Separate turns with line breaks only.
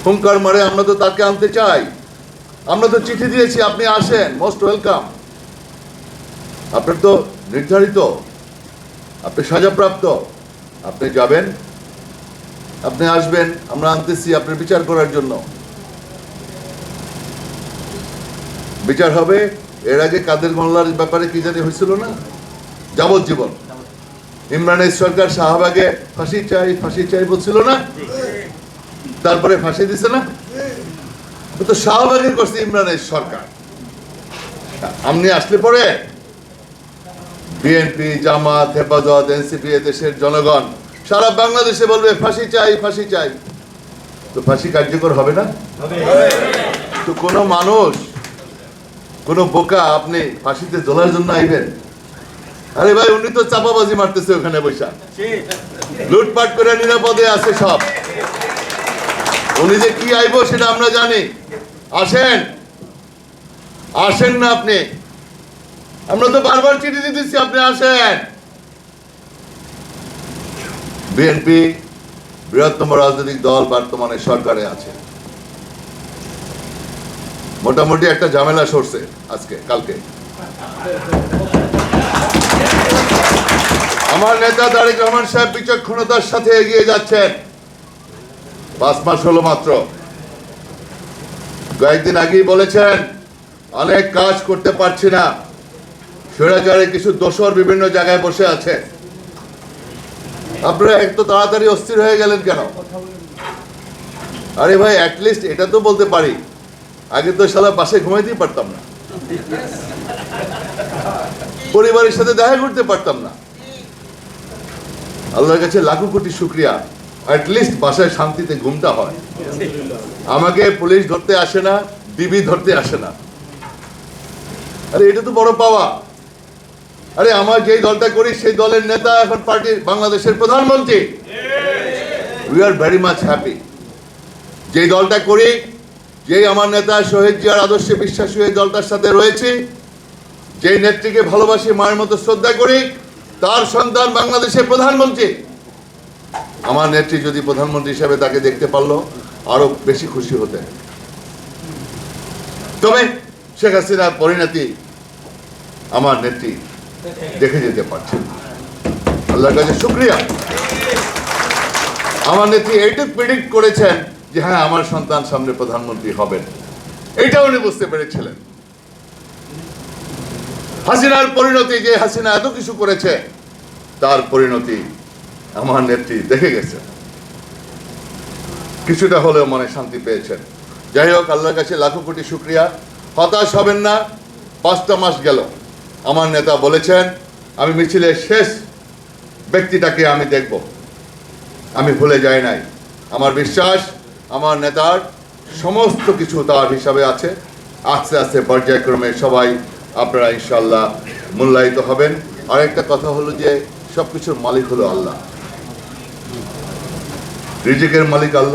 হুঙ্কার মারে আমরা তো তাকে আনতে চাই। আমরা তো চিঠি দিয়েছি, আপনি আসেন, মোস্ট ওয়েলকাম। আপনার তো নির্ধারিত, আপনি সাজাপ্রাপ্ত, আপনি যাবেন, আপনি আসবেন, আমরা আনতেছি আপনার বিচার করার জন্য। বিচার হবে। এর আগে কাদের মোল্লার ব্যাপারে কি জানি হয়েছিল না, যাবজ্জীবন। ইমরানের সরকার শাহবাগে ফাঁসি চাই বলছিল না, তারপরে ফাঁসি দিছে না। তো শাহবাগে করছে ইমরানের সরকার। আপনি আসলে পরে বিএনপি, জামাত, হেফাজত, এনসিপি, দেশের জনগণ সারা বাংলাদেশে বলবে ফাঁসি চাই। তো ফাঁসি কার্যকর হবে না? তো কোনো মানুষ, কোনো বোকা আপনি ফাঁসিতে ঝোলার জন্য আইবেন? আরে ভাই, উনি তো চাপাবাজি মারতেছে ওখানে বৈশা, লুটপাট করে নিরাপদে আছে সব। উনি যে কি আইব সেটা আমরা জানি। আসেন না আপনি। আমরা তো বারবার চিঠি দিতেছি, আপনি আসেন। বিএনপি বৃহত্তম রাজনৈতিক দল বর্তমানে সরকারে আছে। মোটামুটি একটা ঝামেলা সরছে কালকে। আমার নেতা তারেক রহমান সাহেব বিচক্ষণতার সাথে এগিয়ে যাচ্ছেন। 5 মাস হলো মাত্র। কয়েকদিন আগেই বলেছেন অনেক কাজ করতে পারছি না, স্বৈরাচারে কিছু দোসর বিভিন্ন জায়গায় বসে আছে। আপনারা এত তাড়াতাড়ি অস্থির হয়ে গেলেন কেন? আরে ভাই, অ্যাটলিস্ট এটা তো বলতে পারি, আগে তো শালা বাসে ঘুমাইতেই পারতাম না, পরিবারের সাথে দেখা করতে পারতাম না। আল্লাহর কাছে লাখো কোটি শুকরিয়া, অ্যাটলিস্ট বাসায় শান্তিতে ঘুমটা হয়। আমাকে পুলিশ ধরতে আসে না, ডিবি ধরতে আসে না। আরে এটা তো বড় পাওয়া। আরে আমার যেই দলটা করি সেই দলের নেতা এখন পার্টির বাংলাদেশের প্রধানমন্ত্রী। We are very much happy. যেই দলটা করি, যেই আমার নেতা শহীদ জিয়ার আদর্শে বিশ্বাসী হয়ে দলটার সাথে রয়েছে, যেই নেত্রীকে ভালোবাসি, মায়ের মতো শ্রদ্ধা করি, তার সন্তান বাংলাদেশের প্রধানমন্ত্রী। আমার নেত্রী যদি প্রধানমন্ত্রী হিসেবে তাকে দেখতে পারলো আরো বেশি খুশি হতে। তবে শেখ হাসিনার পরিণতি আমার নেত্রী দেখে যেতে পারছেন। আল্লাহর কাছে শুকরিয়া। আমার নেত্রী এইটুক প্রেডিক্ট করেছেন যে হ্যাঁ, আমার সন্তান সামনে প্রধানমন্ত্রী হবেন, এইটাও উনি বুঝতে পেরেছিলেন। হাসিনার পরিণতি, যে হাসিনা এত কিছু করেছে, তার পরিণতি আমার নেত্রী দেখে গেছে। কিছুটা হলেও মনে শান্তি পেয়েছেন। যাই হোক, আল্লাহর কাছে লাখো কোটি শুকরিয়া। হতাশ হবেন না। 5টা মাস গেল, আমার নেতা বলেছেন আমি মিছিলের শেষ ব্যক্তিটাকে আমি দেখব। আমি ভুলে যাই নাই। আমার বিশ্বাস আমার নেতার সমস্ত কিছু তার হিসাবে আছে। আস্তে আস্তে পর্যায়ক্রমে সবাই আপনারা ইনশাল্লাহ মূল্যায়িত হবেন। আরেকটা কথা হলো যে সবকিছুর মালিক হলো আল্লাহ, রিজিকের মালিক আল্লাহ।